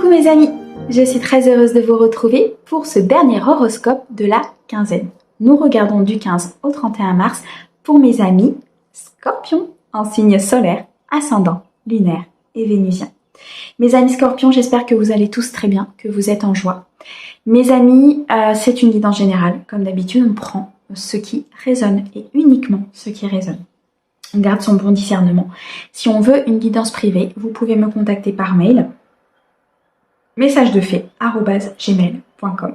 Coucou mes amis, je suis très heureuse de vous retrouver pour ce dernier horoscope de la quinzaine. Nous regardons du 15 au 31 mars pour mes amis Scorpions en signe solaire, ascendant, lunaire et vénusien. Mes amis Scorpions, j'espère que vous allez tous très bien, que vous êtes en joie. Mes amis, c'est une guidance générale. Comme d'habitude, on prend ce qui résonne et uniquement ce qui résonne. On garde son bon discernement. Si on veut une guidance privée, vous pouvez me contacter par mail messagedefe@gmail.com.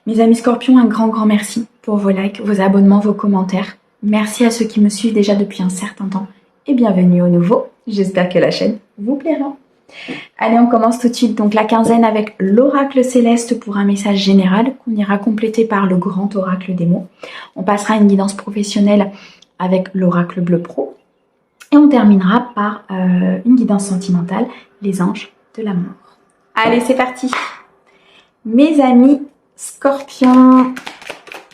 Mes amis Scorpions, un grand merci pour vos likes, vos abonnements, vos commentaires. Merci à ceux qui me suivent déjà depuis un certain temps et bienvenue aux nouveaux. J'espère que la chaîne vous plaira. Allez, on commence tout de suite donc la quinzaine avec l'oracle céleste pour un message général qu'on ira compléter par le grand oracle des mots. On passera à une guidance professionnelle avec l'oracle bleu pro et on terminera par une guidance sentimentale, les anges de l'amour. Allez, c'est parti. Mes amis Scorpions,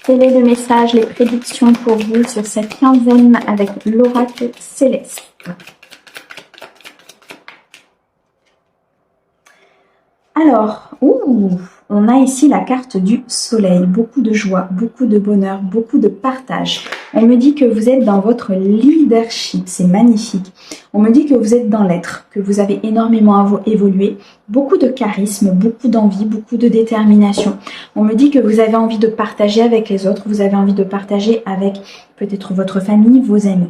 quel est le message, les prédictions pour vous sur cette quinzaine avec l'oracle céleste? Alors, on a ici la carte du soleil, beaucoup de joie, beaucoup de bonheur, beaucoup de partage. On me dit que vous êtes dans votre leadership, c'est magnifique. On me dit que vous êtes dans l'être, que vous avez énormément évolué, beaucoup de charisme, beaucoup d'envie, beaucoup de détermination. On me dit que vous avez envie de partager avec les autres, vous avez envie de partager avec peut-être votre famille, vos amis.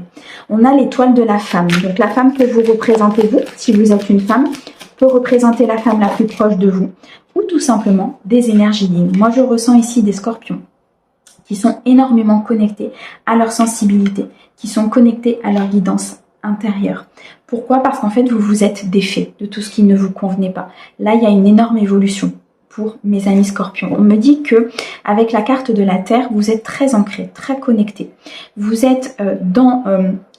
On a l'étoile de la femme, donc la femme que vous représentez vous, si vous êtes une femme, peut représenter la femme la plus proche de vous ou tout simplement des énergies yin. Moi, je ressens ici des Scorpions qui sont énormément connectés à leur sensibilité, qui sont connectés à leur guidance intérieure. Pourquoi? Parce qu'en fait, vous vous êtes défait de tout ce qui ne vous convenait pas. Là, il y a une énorme évolution pour mes amis Scorpions. On me dit que avec la carte de la Terre, vous êtes très ancrés, très connectés. Vous êtes dans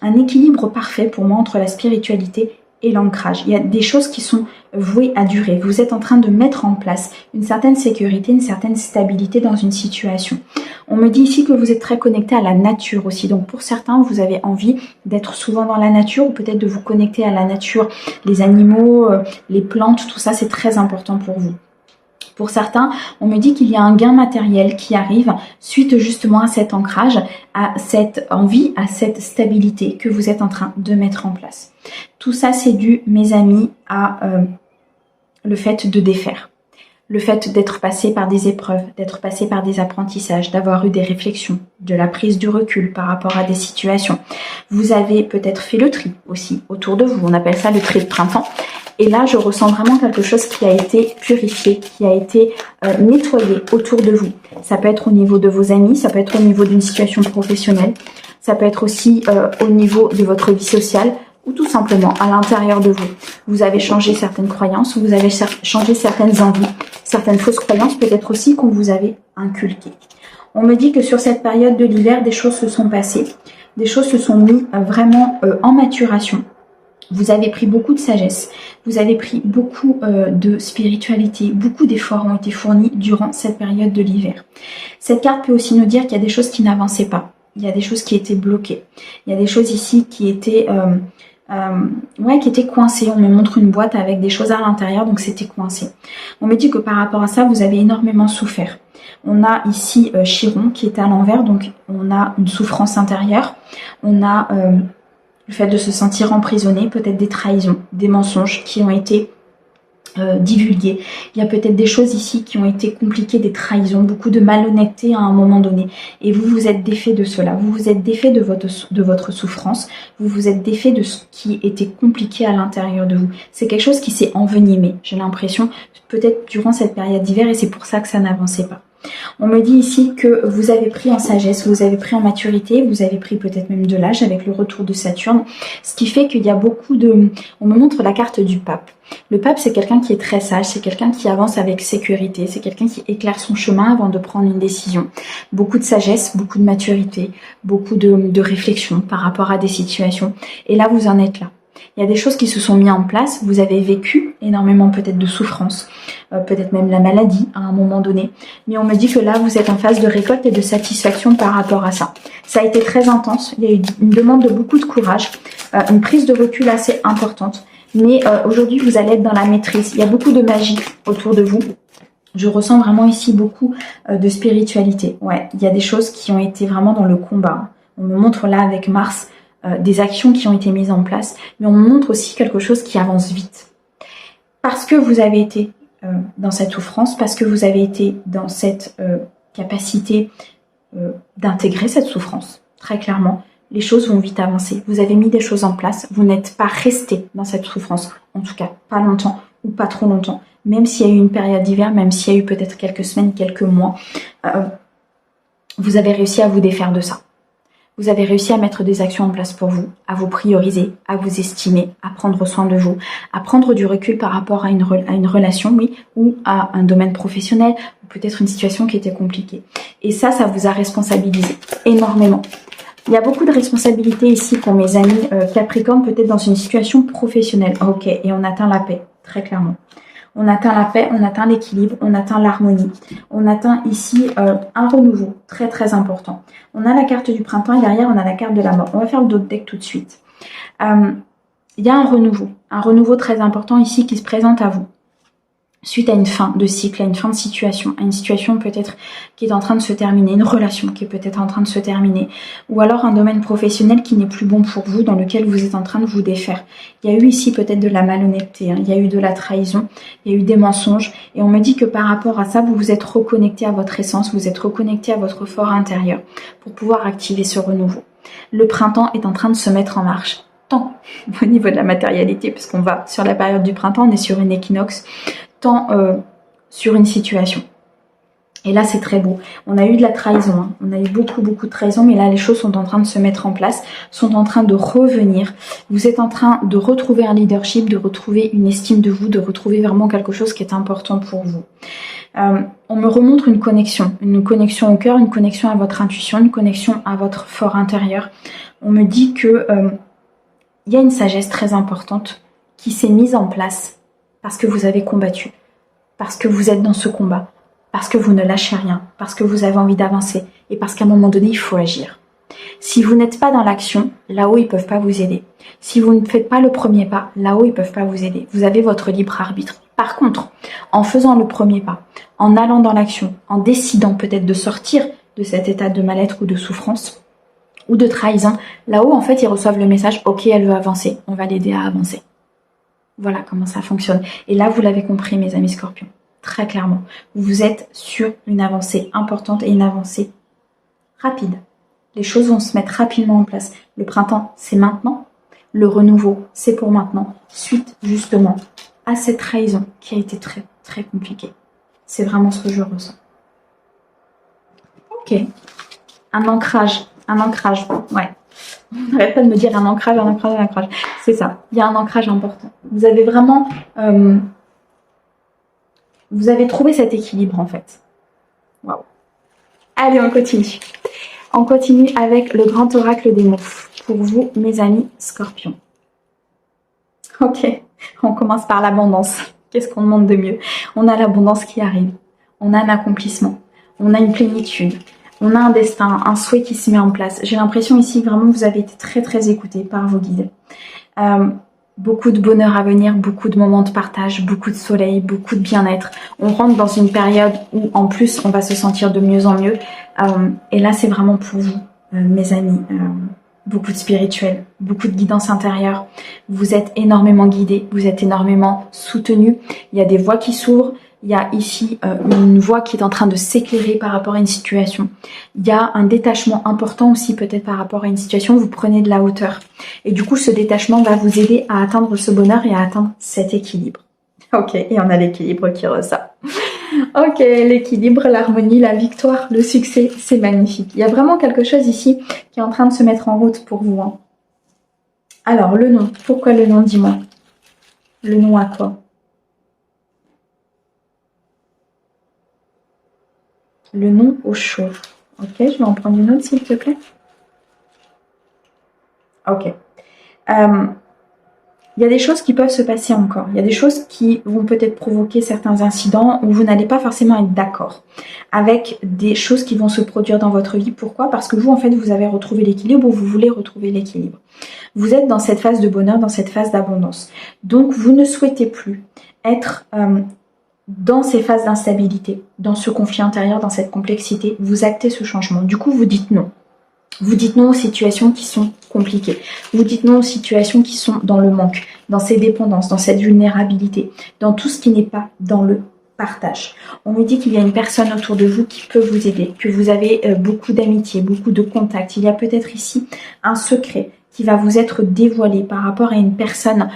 un équilibre parfait pour moi entre la spiritualité et l'ancrage. Il y a des choses qui sont vouées à durer. Vous êtes en train de mettre en place une certaine sécurité, une certaine stabilité dans une situation. On me dit ici que vous êtes très connecté à la nature aussi. Donc pour certains, vous avez envie d'être souvent dans la nature ou peut-être de vous connecter à la nature. Les animaux, les plantes, tout ça, c'est très important pour vous. Pour certains, on me dit qu'il y a un gain matériel qui arrive suite justement à cet ancrage, à cette envie, à cette stabilité que vous êtes en train de mettre en place. Tout ça, c'est dû, mes amis, à le fait de défaire. Le fait d'être passé par des épreuves, d'être passé par des apprentissages, d'avoir eu des réflexions, de la prise du recul par rapport à des situations. Vous avez peut-être fait le tri aussi autour de vous. On appelle ça le tri de printemps. Et là, je ressens vraiment quelque chose qui a été purifié, qui a été nettoyé autour de vous. Ça peut être au niveau de vos amis, ça peut être au niveau d'une situation professionnelle, ça peut être aussi au niveau de votre vie sociale ou tout simplement à l'intérieur de vous. Vous avez changé certaines croyances, vous avez changé certaines envies, certaines fausses croyances peut-être aussi qu'on vous avait inculquées. On me dit que sur cette période de l'hiver, des choses se sont passées, des choses se sont mises vraiment en maturation. Vous avez pris beaucoup de sagesse, vous avez pris beaucoup de spiritualité, beaucoup d'efforts ont été fournis durant cette période de l'hiver. Cette carte peut aussi nous dire qu'il y a des choses qui n'avançaient pas, il y a des choses qui étaient bloquées, il y a des choses ici qui étaient, qui étaient coincées. On me montre une boîte avec des choses à l'intérieur, donc c'était coincé. On me dit que par rapport à ça, vous avez énormément souffert. On a ici Chiron qui est à l'envers, donc on a une souffrance intérieure, on a le fait de se sentir emprisonné, peut-être des trahisons, des mensonges qui ont été divulgués. Il y a peut-être des choses ici qui ont été compliquées, des trahisons, beaucoup de malhonnêteté à un moment donné. Et vous vous êtes défait de cela, vous vous êtes défait de votre souffrance, vous vous êtes défait de ce qui était compliqué à l'intérieur de vous. C'est quelque chose qui s'est envenimé, j'ai l'impression, peut-être durant cette période d'hiver et c'est pour ça que ça n'avançait pas. On me dit ici que vous avez pris en sagesse, vous avez pris en maturité, vous avez pris peut-être même de l'âge avec le retour de Saturne, ce qui fait qu'il y a beaucoup de... On me montre la carte du pape. Le pape, c'est quelqu'un qui est très sage, c'est quelqu'un qui avance avec sécurité, c'est quelqu'un qui éclaire son chemin avant de prendre une décision. Beaucoup de sagesse, beaucoup de maturité, beaucoup de réflexion par rapport à des situations. Et là, vous en êtes là. Il y a des choses qui se sont mises en place, vous avez vécu énormément peut-être de souffrance, peut-être même la maladie à un moment donné, mais on me dit que là vous êtes en phase de récolte et de satisfaction par rapport à ça. Ça a été très intense, il y a eu une demande de beaucoup de courage, une prise de recul assez importante, Mais aujourd'hui, vous allez être dans la maîtrise. Il y a beaucoup de magie autour de vous. Je ressens vraiment ici beaucoup de spiritualité. Ouais, il y a des choses qui ont été vraiment dans le combat. On me montre là avec Mars des actions qui ont été mises en place, mais on me montre aussi quelque chose qui avance vite. Parce que vous avez été dans cette souffrance, parce que vous avez été dans cette capacité d'intégrer cette souffrance, très clairement, les choses vont vite avancer. Vous avez mis des choses en place, vous n'êtes pas resté dans cette souffrance, en tout cas pas longtemps ou pas trop longtemps, même s'il y a eu une période d'hiver, même s'il y a eu peut-être quelques semaines, quelques mois, vous avez réussi à vous défaire de ça. Vous avez réussi à mettre des actions en place pour vous, à vous prioriser, à vous estimer, à prendre soin de vous, à prendre du recul par rapport à une relation, oui, ou à un domaine professionnel, ou peut-être une situation qui était compliquée. Et ça vous a responsabilisé énormément. Il y a beaucoup de responsabilités ici pour mes amis Capricorne, peut-être dans une situation professionnelle. Ok, et on atteint la paix, très clairement. On atteint la paix, on atteint l'équilibre, on atteint l'harmonie. On atteint ici un renouveau très très important. On a la carte du printemps et derrière on a la carte de la mort. On va faire le dos de deck tout de suite. Il y a un renouveau très important ici qui se présente à vous. Suite à une fin de cycle, à une fin de situation, à une situation peut-être qui est en train de se terminer, une relation qui est peut-être en train de se terminer, ou alors un domaine professionnel qui n'est plus bon pour vous, dans lequel vous êtes en train de vous défaire. Il y a eu ici peut-être de la malhonnêteté, il y a eu de la trahison, il y a eu des mensonges, et on me dit que par rapport à ça, vous vous êtes reconnecté à votre essence, vous êtes reconnecté à votre fort intérieur pour pouvoir activer ce renouveau. Le printemps est en train de se mettre en marche. Tant au niveau de la matérialité, puisqu'on va sur la période du printemps, on est sur une équinoxe, tant sur une situation. Et là, c'est très beau. On a eu de la trahison, hein. On a eu beaucoup de trahison, mais là, les choses sont en train de se mettre en place, sont en train de revenir. Vous êtes en train de retrouver un leadership, de retrouver une estime de vous, de retrouver vraiment quelque chose qui est important pour vous. On me remontre une connexion au cœur, une connexion à votre intuition, une connexion à votre fort intérieur. On me dit que il y a une sagesse très importante qui s'est mise en place parce que vous avez combattu, parce que vous êtes dans ce combat, parce que vous ne lâchez rien, parce que vous avez envie d'avancer et parce qu'à un moment donné, il faut agir. Si vous n'êtes pas dans l'action, là-haut, ils ne peuvent pas vous aider. Si vous ne faites pas le premier pas, là-haut, ils ne peuvent pas vous aider. Vous avez votre libre arbitre. Par contre, en faisant le premier pas, en allant dans l'action, en décidant peut-être de sortir de cet état de mal-être ou de souffrance, ou de trahison, là-haut, en fait, ils reçoivent le message « Ok, elle veut avancer, on va l'aider à avancer ». Voilà comment ça fonctionne. Et là, vous l'avez compris, mes amis Scorpions, très clairement. Vous êtes sur une avancée importante et une avancée rapide. Les choses vont se mettre rapidement en place. Le printemps, c'est maintenant. Le renouveau, c'est pour maintenant. Suite, justement, à cette trahison qui a été très, très compliquée. C'est vraiment ce que je ressens. Ok. Un ancrage, ouais. On n'arrête pas de me dire un ancrage. C'est ça, il y a un ancrage important. Vous avez vraiment... vous avez trouvé cet équilibre, en fait. Waouh. Allez, on continue. On continue avec le grand oracle des mots. Pour vous, mes amis Scorpions. Ok, on commence par l'abondance. Qu'est-ce qu'on demande de mieux? On a l'abondance qui arrive. On a un accomplissement. On a une plénitude. On a un destin, un souhait qui se met en place. J'ai l'impression ici vraiment que vous avez été très très écouté par vos guides. Beaucoup de bonheur à venir, beaucoup de moments de partage, beaucoup de soleil, beaucoup de bien-être. On rentre dans une période où en plus on va se sentir de mieux en mieux. Et là c'est vraiment pour vous, mes amis. Beaucoup de spirituel, beaucoup de guidance intérieure. Vous êtes énormément guidés, vous êtes énormément soutenus. Il y a des voies qui s'ouvrent. Il y a ici une voie qui est en train de s'éclairer par rapport à une situation. Il y a un détachement important aussi peut-être par rapport à une situation. Vous prenez de la hauteur. Et du coup, ce détachement va vous aider à atteindre ce bonheur et à atteindre cet équilibre. Ok, et on a l'équilibre qui ressort. Ok, l'équilibre, l'harmonie, la victoire, le succès, c'est magnifique. Il y a vraiment quelque chose ici qui est en train de se mettre en route pour vous. Hein. Alors, le nom. Pourquoi le nom, dis-moi? Le nom à quoi? Le nom au chaud. Ok, je vais en prendre une autre s'il te plaît. Ok. Il y a des choses qui peuvent se passer encore. Il y a des choses qui vont peut-être provoquer certains incidents où vous n'allez pas forcément être d'accord avec des choses qui vont se produire dans votre vie. Pourquoi? Parce que vous, en fait, vous avez retrouvé l'équilibre ou vous voulez retrouver l'équilibre. Vous êtes dans cette phase de bonheur, dans cette phase d'abondance. Donc, vous ne souhaitez plus être dans ces phases d'instabilité, dans ce conflit intérieur, dans cette complexité. Vous actez ce changement. Du coup, vous dites non. Vous dites non aux situations qui sont compliquées. Vous dites non aux situations qui sont dans le manque, dans ces dépendances, dans cette vulnérabilité, dans tout ce qui n'est pas dans le partage. On me dit qu'il y a une personne autour de vous qui peut vous aider, que vous avez beaucoup d'amitié, beaucoup de contacts. Il y a peut-être ici un secret qui va vous être dévoilé par rapport à une personne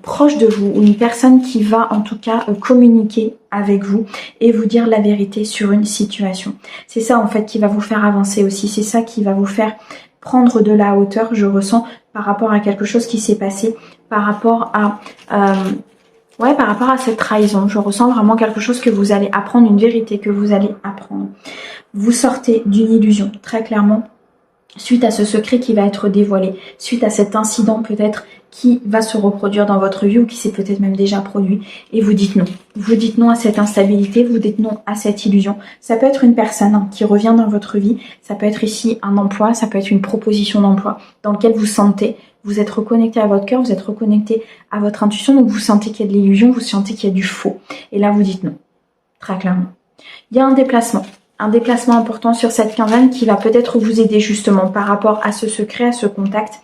proche de vous ou une personne qui va en tout cas communiquer avec vous et vous dire la vérité sur une situation. C'est ça en fait qui va vous faire avancer aussi, c'est ça qui va vous faire prendre de la hauteur, je ressens, par rapport à quelque chose qui s'est passé, par rapport à par rapport à cette trahison. Je ressens vraiment quelque chose que vous allez apprendre, une vérité que vous allez apprendre. Vous sortez d'une illusion, très clairement, suite à ce secret qui va être dévoilé, suite à cet incident peut-être qui va se reproduire dans votre vie ou qui s'est peut-être même déjà produit, et vous dites non. Vous dites non à cette instabilité, vous dites non à cette illusion. Ça peut être une personne qui revient dans votre vie, ça peut être ici un emploi, ça peut être une proposition d'emploi dans lequel vous sentez, vous êtes reconnecté à votre cœur, vous êtes reconnecté à votre intuition, donc vous sentez qu'il y a de l'illusion, vous sentez qu'il y a du faux. Et là, vous dites non, très clairement. Il y a un déplacement important sur cette quinzaine qui va peut-être vous aider justement par rapport à ce secret, à ce contact,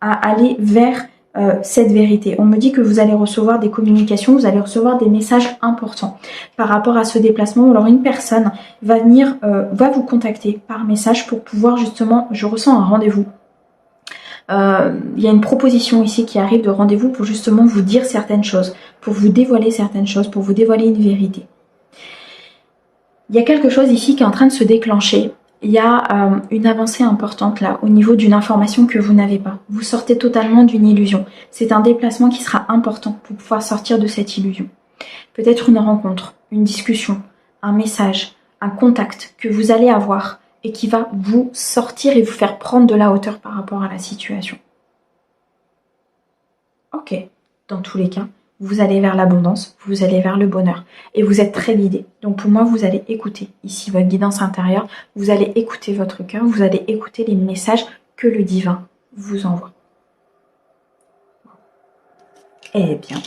à aller vers cette vérité. On me dit que vous allez recevoir des communications, vous allez recevoir des messages importants par rapport à ce déplacement. Alors une personne va venir, va vous contacter par message pour pouvoir justement, je ressens un rendez-vous. Il y a une proposition ici qui arrive de rendez-vous pour justement vous dire certaines choses, pour vous dévoiler certaines choses, pour vous dévoiler une vérité. Il y a quelque chose ici qui est en train de se déclencher. Il y a une avancée importante là, au niveau d'une information que vous n'avez pas. Vous sortez totalement d'une illusion. C'est un déplacement qui sera important pour pouvoir sortir de cette illusion. Peut-être une rencontre, une discussion, un message, un contact que vous allez avoir et qui va vous sortir et vous faire prendre de la hauteur par rapport à la situation. Ok, dans tous les cas, vous allez vers l'abondance, vous allez vers le bonheur. Et vous êtes très guidé. Donc pour moi, vous allez écouter ici votre guidance intérieure. Vous allez écouter votre cœur. Vous allez écouter les messages que le divin vous envoie. Eh bien,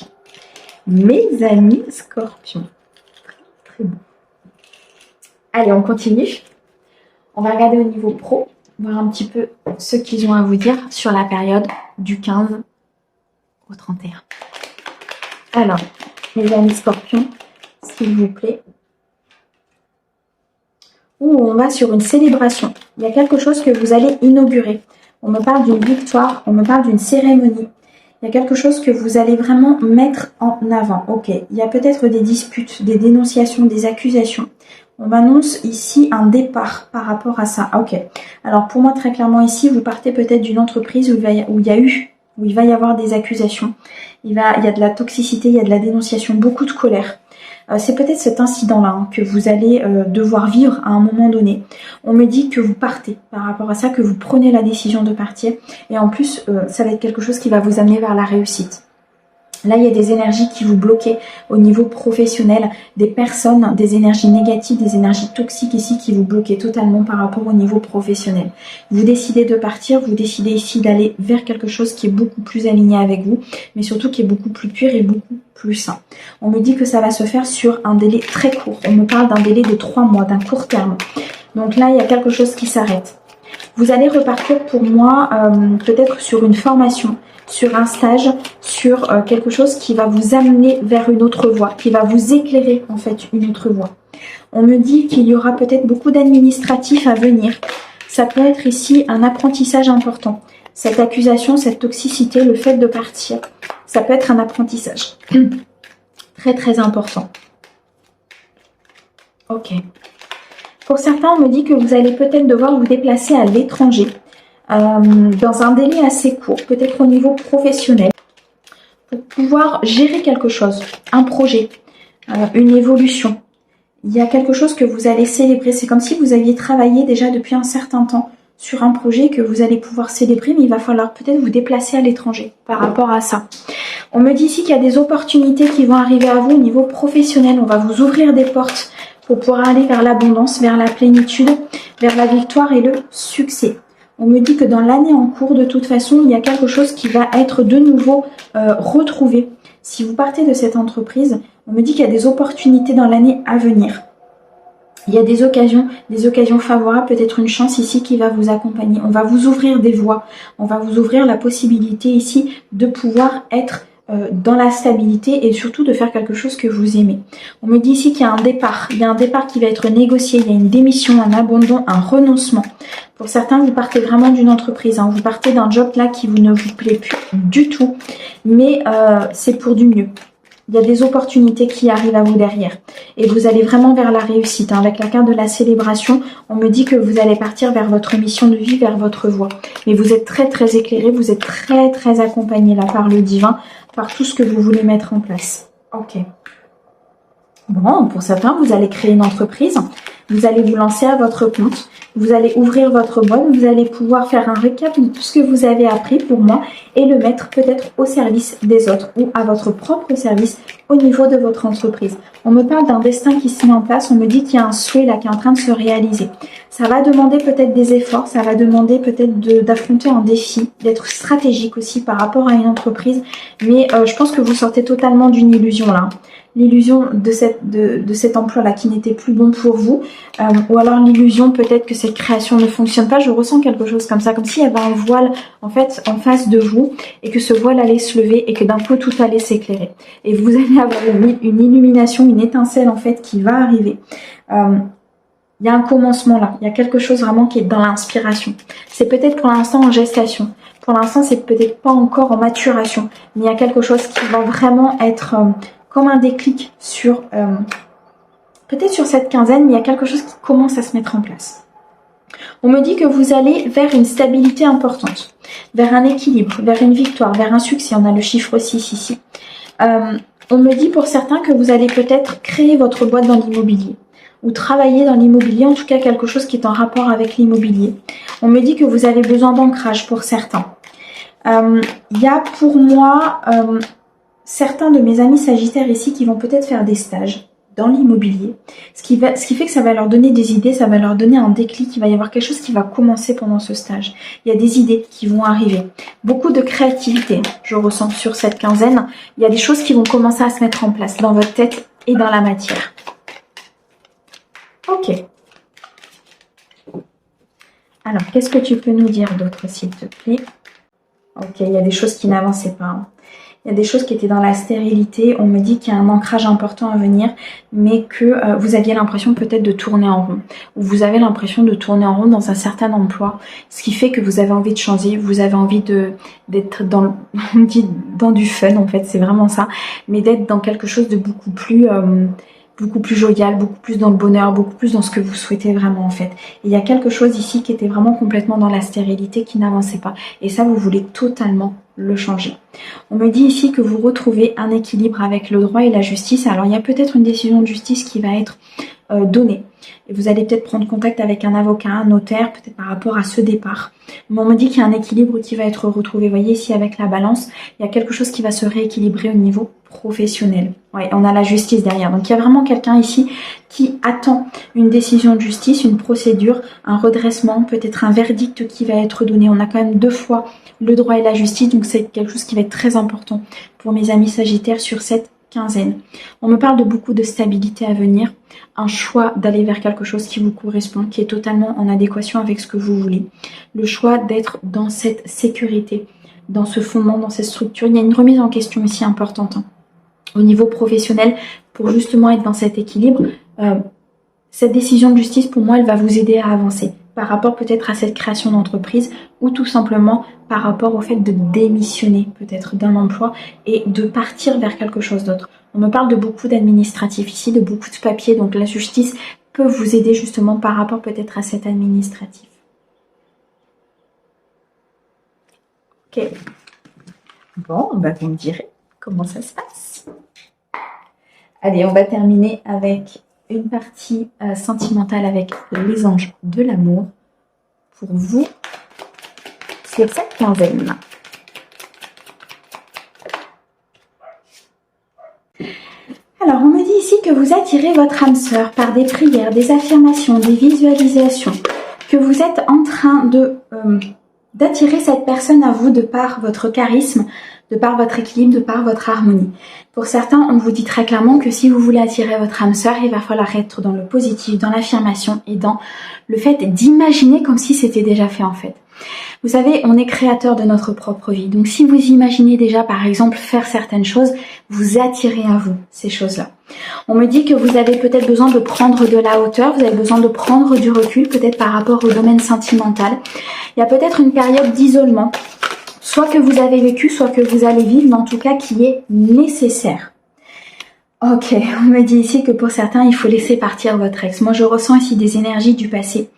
mes amis scorpions. Très, très bon. Allez, on continue. On va regarder au niveau pro, voir un petit peu ce qu'ils ont à vous dire sur la période du 15 au 31. Alors, mes amis scorpions, s'il vous plaît. On va sur une célébration. Il y a quelque chose que vous allez inaugurer. On me parle d'une victoire, on me parle d'une cérémonie. Il y a quelque chose que vous allez vraiment mettre en avant. Ok, il y a peut-être des disputes, des dénonciations, des accusations. On m'annonce ici un départ par rapport à ça. Ok, alors pour moi très clairement ici, vous partez peut-être d'une entreprise où il va y avoir des accusations. Il y a de la toxicité, il y a de la dénonciation, beaucoup de colère. C'est peut-être cet incident-là que vous allez devoir vivre à un moment donné. On me dit que vous partez par rapport à ça, que vous prenez la décision de partir. Et en plus, ça va être quelque chose qui va vous amener vers la réussite. Là, il y a des énergies qui vous bloquaient au niveau professionnel, des personnes, des énergies négatives, des énergies toxiques ici qui vous bloquaient totalement par rapport au niveau professionnel. Vous décidez de partir, vous décidez ici d'aller vers quelque chose qui est beaucoup plus aligné avec vous, mais surtout qui est beaucoup plus pur et beaucoup plus sain. On me dit que ça va se faire sur un délai très court. On me parle d'un délai de 3 mois, d'un court terme. Donc là, il y a quelque chose qui s'arrête. Vous allez repartir pour moi peut-être sur une formation, sur un stage, sur quelque chose qui va vous amener vers une autre voie, qui va vous éclairer en fait une autre voie. On me dit qu'il y aura peut-être beaucoup d'administratifs à venir. Ça peut être ici un apprentissage important. Cette accusation, cette toxicité, le fait de partir, ça peut être un apprentissage très très important. Ok. Pour certains, on me dit que vous allez peut-être devoir vous déplacer à l'étranger dans un délai assez court, peut-être au niveau professionnel, pour pouvoir gérer quelque chose, un projet, une évolution. Il y a quelque chose que vous allez célébrer. C'est comme si vous aviez travaillé déjà depuis un certain temps sur un projet que vous allez pouvoir célébrer, mais il va falloir peut-être vous déplacer à l'étranger par rapport à ça. On me dit ici qu'il y a des opportunités qui vont arriver à vous au niveau professionnel. On va vous ouvrir des portes pour pouvoir aller vers l'abondance, vers la plénitude, vers la victoire et le succès. On me dit que dans l'année en cours, de toute façon, il y a quelque chose qui va être de nouveau retrouvé. Si vous partez de cette entreprise, on me dit qu'il y a des opportunités dans l'année à venir. Il y a des occasions favorables, peut-être une chance ici qui va vous accompagner. On va vous ouvrir des voies, on va vous ouvrir la possibilité ici de pouvoir être dans la stabilité et surtout de faire quelque chose que vous aimez. On me dit ici qu'il y a un départ. Il y a un départ qui va être négocié, il y a une démission, un abandon, un renoncement. Pour certains, vous partez vraiment d'une entreprise, hein. Vous partez d'un job là qui ne vous plaît plus du tout, mais c'est pour du mieux. Il y a des opportunités qui arrivent à vous derrière. Et vous allez vraiment vers la réussite. Avec la carte de la célébration, on me dit que vous allez partir vers votre mission de vie, vers votre voie. Mais vous êtes très très éclairé, vous êtes très très accompagné là par le divin, par tout ce que vous voulez mettre en place. Ok. Bon, pour certains, vous allez créer une entreprise. Vous allez vous lancer à votre compte. Vous allez ouvrir votre boîte. Vous allez pouvoir faire un récap de tout ce que vous avez appris pour moi et le mettre peut-être au service des autres ou à votre propre service au niveau de votre entreprise. On me parle d'un destin qui se met en place. On me dit qu'il y a un souhait là qui est en train de se réaliser. Ça va demander peut-être des efforts. Ça va demander peut-être d'affronter un défi, d'être stratégique aussi par rapport à une entreprise. Mais je pense que vous sortez totalement d'une illusion là. L'illusion de cet emploi-là qui n'était plus bon pour vous, ou alors l'illusion peut-être que cette création ne fonctionne pas. Je ressens quelque chose comme ça, comme s'il y avait un voile en fait en face de vous et que ce voile allait se lever et que d'un coup tout allait s'éclairer. Et vous allez avoir une illumination, une étincelle en fait qui va arriver. Il y a un commencement là, il y a quelque chose vraiment qui est dans l'inspiration. C'est peut-être pour l'instant en gestation. Pour l'instant, c'est peut-être pas encore en maturation, mais il y a quelque chose qui va vraiment être comme un déclic sur peut-être sur cette quinzaine, mais il y a quelque chose qui commence à se mettre en place. On me dit que vous allez vers une stabilité importante, vers un équilibre, vers une victoire, vers un succès. On a le chiffre 6 ici. On me dit pour certains que vous allez peut-être créer votre boîte dans l'immobilier ou travailler dans l'immobilier, en tout cas quelque chose qui est en rapport avec l'immobilier. On me dit que vous avez besoin d'ancrage pour certains. Il y a pour moi certains de mes amis sagittaires ici qui vont peut-être faire des stages dans l'immobilier, ce qui fait que ça va leur donner des idées, ça va leur donner un déclic, il va y avoir quelque chose qui va commencer pendant ce stage. Il y a des idées qui vont arriver. Beaucoup de créativité, je ressens sur cette quinzaine. Il y a des choses qui vont commencer à se mettre en place dans votre tête et dans la matière. Ok. Alors, qu'est-ce que tu peux nous dire d'autre, s'il te plaît? Ok, il y a des choses qui n'avançaient pas, hein. Il y a des choses qui étaient dans la stérilité. On me dit qu'il y a un ancrage important à venir, mais que vous aviez l'impression peut-être de tourner en rond. Ou vous avez l'impression de tourner en rond dans un certain emploi, ce qui fait que vous avez envie de changer, vous avez envie d'être dans, on dit dans du fun en fait, c'est vraiment ça, mais d'être dans quelque chose de beaucoup plus jovial, beaucoup plus dans le bonheur, beaucoup plus dans ce que vous souhaitez vraiment en fait. Et il y a quelque chose ici qui était vraiment complètement dans la stérilité, qui n'avançait pas. Et ça, vous voulez totalement le changer. On me dit ici que vous retrouvez un équilibre avec le droit et la justice. Alors il y a peut-être une décision de justice qui va être donnée. Et vous allez peut-être prendre contact avec un avocat, un notaire, peut-être par rapport à ce départ. Mais on me dit qu'il y a un équilibre qui va être retrouvé. Vous voyez ici avec la balance, il y a quelque chose qui va se rééquilibrer au niveau professionnel. Ouais, on a la justice derrière. Donc il y a vraiment quelqu'un ici qui attend une décision de justice, une procédure, un redressement, peut-être un verdict qui va être donné. On a quand même 2 fois le droit et la justice, donc c'est quelque chose qui va être très important pour mes amis sagittaires sur cette quinzaine. On me parle de beaucoup de stabilité à venir, un choix d'aller vers quelque chose qui vous correspond, qui est totalement en adéquation avec ce que vous voulez. Le choix d'être dans cette sécurité, dans ce fondement, dans cette structure. Il y a une remise en question aussi importante, hein, au niveau professionnel, pour justement être dans cet équilibre. Cette décision de justice, pour moi, elle va vous aider à avancer par rapport peut-être à cette création d'entreprise ou tout simplement par rapport au fait de démissionner peut-être d'un emploi et de partir vers quelque chose d'autre. On me parle de beaucoup d'administratifs ici, de beaucoup de papiers, donc la justice peut vous aider justement par rapport peut-être à cet administratif. Ok. Bon, bah vous me direz comment ça se passe. Allez, on va terminer avec une partie sentimentale avec les anges de l'amour pour vous sur cette quinzaine? Alors, on me dit ici que vous attirez votre âme sœur par des prières, des affirmations, des visualisations, que vous êtes en train d'attirer cette personne à vous de par votre charisme, de par votre équilibre, de par votre harmonie. Pour certains, on vous dit très clairement que si vous voulez attirer votre âme sœur, il va falloir être dans le positif, dans l'affirmation et dans le fait d'imaginer comme si c'était déjà fait en fait. Vous savez, on est créateur de notre propre vie. Donc si vous imaginez déjà par exemple faire certaines choses, vous attirez à vous ces choses-là. On me dit que vous avez peut-être besoin de prendre de la hauteur, vous avez besoin de prendre du recul, peut-être par rapport au domaine sentimental. Il y a peut-être une période d'isolement, soit que vous avez vécu, soit que vous allez vivre, mais en tout cas qui est nécessaire. Ok, on me dit ici que pour certains, il faut laisser partir votre ex. Moi, je ressens ici des énergies du passé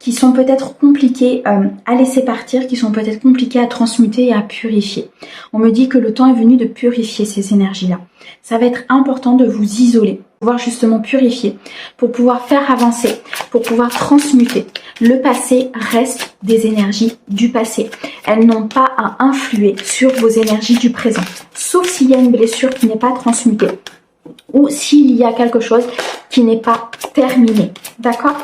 qui sont peut-être compliquées à laisser partir, qui sont peut-être compliquées à transmuter et à purifier. On me dit que le temps est venu de purifier ces énergies-là. Ça va être important de vous isoler, pour pouvoir justement purifier, pour pouvoir faire avancer, pour pouvoir transmuter. Le passé reste des énergies du passé. Elles n'ont pas à influer sur vos énergies du présent, sauf s'il y a une blessure qui n'est pas transmutée ou s'il y a quelque chose qui n'est pas terminé. D'accord?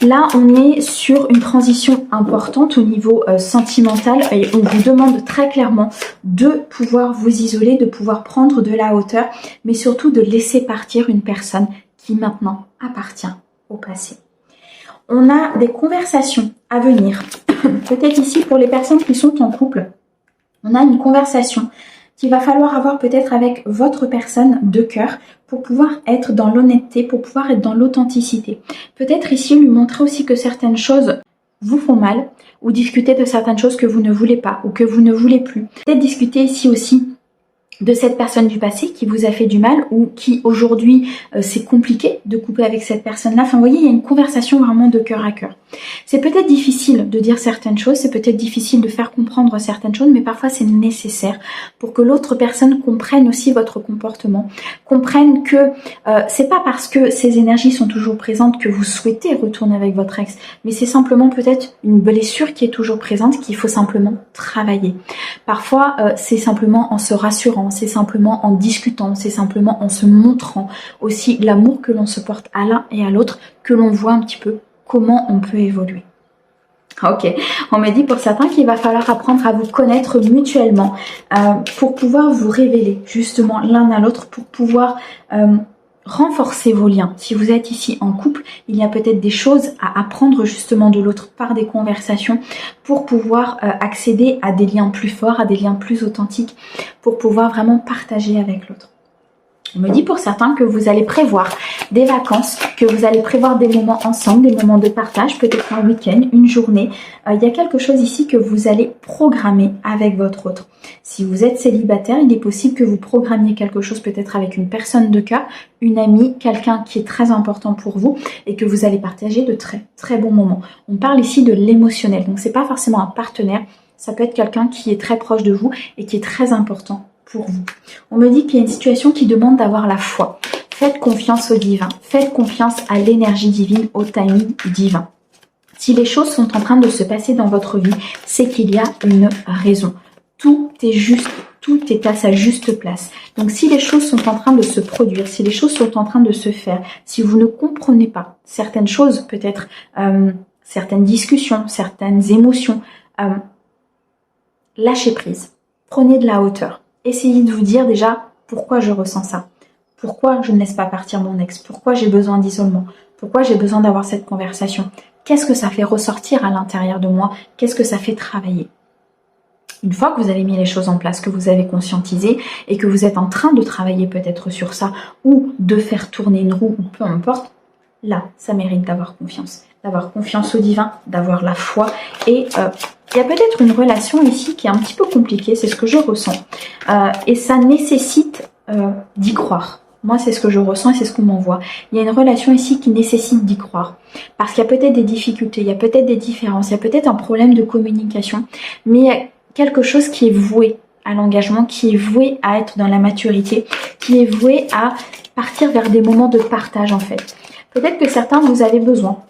Là, on est sur une transition importante au niveau sentimental et on vous demande très clairement de pouvoir vous isoler, de pouvoir prendre de la hauteur, mais surtout de laisser partir une personne qui maintenant appartient au passé. On a des conversations à venir. Peut-être ici pour les personnes qui sont en couple, on a une conversation qu'il va falloir avoir peut-être avec votre personne de cœur pour pouvoir être dans l'honnêteté, pour pouvoir être dans l'authenticité. Peut-être ici lui montrer aussi que certaines choses vous font mal ou discuter de certaines choses que vous ne voulez pas ou que vous ne voulez plus. Peut-être discuter ici aussi de cette personne du passé qui vous a fait du mal ou qui aujourd'hui c'est compliqué de couper avec cette personne-là. Enfin, vous voyez, il y a une conversation vraiment de cœur à cœur. C'est peut-être difficile de dire certaines choses, c'est peut-être difficile de faire comprendre certaines choses, mais parfois c'est nécessaire pour que l'autre personne comprenne aussi votre comportement, comprenne que c'est pas parce que ces énergies sont toujours présentes que vous souhaitez retourner avec votre ex, mais c'est simplement peut-être une blessure qui est toujours présente qu'il faut simplement travailler. Parfois, c'est simplement en se rassurant, c'est simplement en discutant, c'est simplement en se montrant aussi l'amour que l'on se porte à l'un et à l'autre, que l'on voit un petit peu comment on peut évoluer. Ok, on me dit pour certains qu'il va falloir apprendre à vous connaître mutuellement pour pouvoir vous révéler justement l'un à l'autre, pour pouvoir renforcer vos liens. Si vous êtes ici en couple, il y a peut-être des choses à apprendre justement de l'autre par des conversations pour pouvoir accéder à des liens plus forts, à des liens plus authentiques, pour pouvoir vraiment partager avec l'autre. On me dit pour certains que vous allez prévoir des vacances, que vous allez prévoir des moments ensemble, des moments de partage, peut-être un week-end, une journée. Il y a quelque chose ici que vous allez programmer avec votre autre. Si vous êtes célibataire, il est possible que vous programmiez quelque chose peut-être avec une personne de cœur, une amie, quelqu'un qui est très important pour vous et que vous allez partager de très très bons moments. On parle ici de l'émotionnel, donc c'est pas forcément un partenaire, ça peut être quelqu'un qui est très proche de vous et qui est très important pour vous. On me dit qu'il y a une situation qui demande d'avoir la foi. Faites confiance au divin. Faites confiance à l'énergie divine, au timing divin. Si les choses sont en train de se passer dans votre vie, c'est qu'il y a une raison. Tout est juste, tout est à sa juste place. Donc si les choses sont en train de se produire, si les choses sont en train de se faire, si vous ne comprenez pas certaines choses, peut-être certaines discussions, certaines émotions, lâchez prise. Prenez de la hauteur. Essayez de vous dire déjà pourquoi je ressens ça. Pourquoi je ne laisse pas partir mon ex? Pourquoi j'ai besoin d'isolement? Pourquoi j'ai besoin d'avoir cette conversation? Qu'est-ce que ça fait ressortir à l'intérieur de moi? Qu'est-ce que ça fait travailler? Une fois que vous avez mis les choses en place, que vous avez conscientisé et que vous êtes en train de travailler peut-être sur ça ou de faire tourner une roue ou peu importe, là, ça mérite d'avoir confiance au divin, d'avoir la foi et il y a peut-être une relation ici qui est un petit peu compliquée, c'est ce que je ressens. Et ça nécessite d'y croire. Moi, c'est ce que je ressens et c'est ce qu'on m'envoie. Il y a une relation ici qui nécessite d'y croire. Parce qu'il y a peut-être des difficultés, il y a peut-être des différences, il y a peut-être un problème de communication. Mais il y a quelque chose qui est voué à l'engagement, qui est voué à être dans la maturité, qui est voué à partir vers des moments de partage en fait. Peut-être que certains, vous avez besoin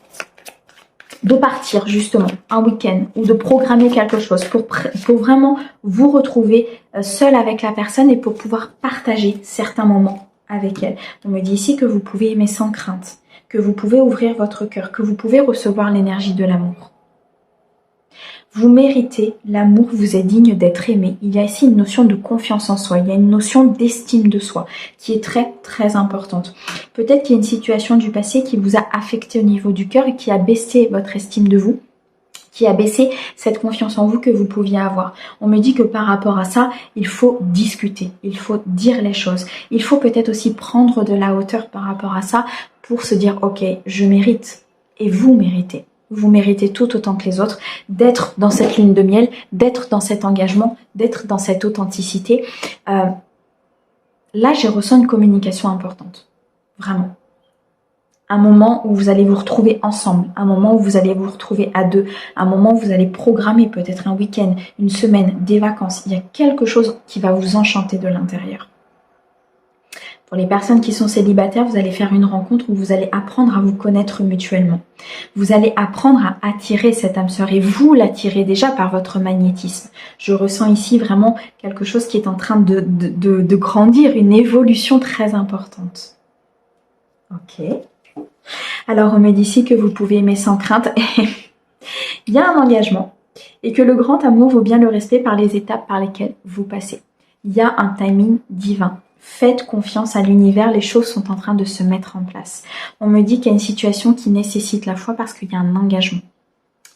de partir justement un week-end ou de programmer quelque chose pour vraiment vous retrouver seul avec la personne et pour pouvoir partager certains moments avec elle. On me dit ici que vous pouvez aimer sans crainte, que vous pouvez ouvrir votre cœur, que vous pouvez recevoir l'énergie de l'amour. Vous méritez l'amour, vous êtes digne d'être aimé. Il y a ici une notion de confiance en soi, il y a une notion d'estime de soi qui est très très importante. Peut-être qu'il y a une situation du passé qui vous a affecté au niveau du cœur et qui a baissé votre estime de vous, qui a baissé cette confiance en vous que vous pouviez avoir. On me dit que par rapport à ça, il faut discuter, il faut dire les choses. Il faut peut-être aussi prendre de la hauteur par rapport à ça pour se dire « Ok, je mérite et vous méritez ». Vous méritez tout autant que les autres d'être dans cette lune de miel, d'être dans cet engagement, d'être dans cette authenticité. Là, j'ai ressenti une communication importante. Vraiment. Un moment où vous allez vous retrouver ensemble, un moment où vous allez vous retrouver à deux, un moment où vous allez programmer peut-être un week-end, une semaine, des vacances. Il y a quelque chose qui va vous enchanter de l'intérieur. Pour les personnes qui sont célibataires, vous allez faire une rencontre où vous allez apprendre à vous connaître mutuellement. Vous allez apprendre à attirer cette âme sœur et vous l'attirez déjà par votre magnétisme. Je ressens ici vraiment quelque chose qui est en train de grandir, une évolution très importante. Ok. Alors on me dit ici que vous pouvez aimer sans crainte. Il y a un engagement et que le grand amour vaut bien le respect par les étapes par lesquelles vous passez. Il y a un timing divin. Faites confiance à l'univers, les choses sont en train de se mettre en place. On me dit qu'il y a une situation qui nécessite la foi parce qu'il y a un engagement.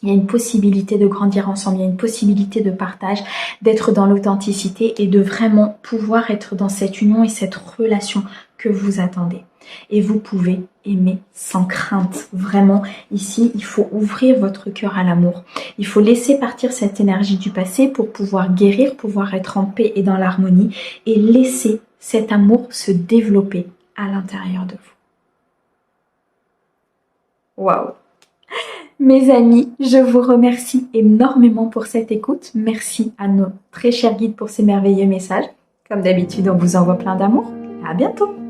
Il y a une possibilité de grandir ensemble, il y a une possibilité de partage, d'être dans l'authenticité et de vraiment pouvoir être dans cette union et cette relation que vous attendez. Et vous pouvez aimer sans crainte. Vraiment, ici, il faut ouvrir votre cœur à l'amour. Il faut laisser partir cette énergie du passé pour pouvoir guérir, pouvoir être en paix et dans l'harmonie et laisser cet amour se développer à l'intérieur de vous. Waouh! Mes amis, je vous remercie énormément pour cette écoute. Merci à nos très chers guides pour ces merveilleux messages. Comme d'habitude, on vous envoie plein d'amour. À bientôt!